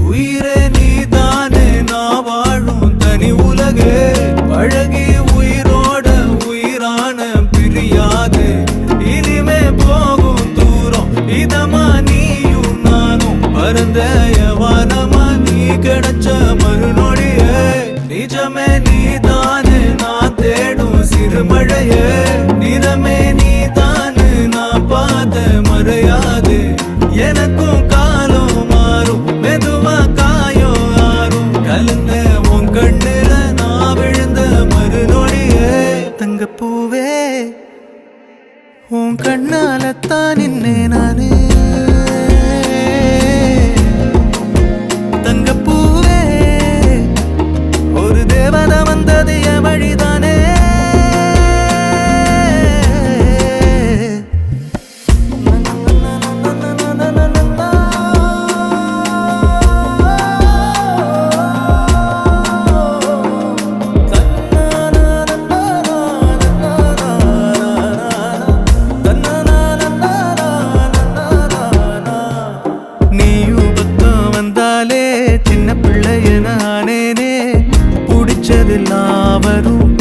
உயிரே நீதானே நான் வாழும் தனி உலகே பழகி உயிரோட உயிரான பிரியாது இனிமே போகும் தூரம் இதமா நீயும் நானும் பரந்த யவானமா நீ கிடைச்ச மறுநொடியே நிஜமே நீதானே நான் தேடும் சிறுமழையே நிறமே நீதானே நான் பார்த்த மறையாது எனக்கும் காலம் மாறும் மெதுவா காயம் ஆறும் கலந்த உன் கண்ணுல நான் விழுந்த மறுநொடியே தங்கப்பூவே உன் கண்ணாலத்தான் நின்னே நானே தங்கப்பூவே ஒரு தேவதை வந்தது என் வழிதானே சின்ன பிள்ளைய நானேனே பிடிச்சதெல்லாம் வரும்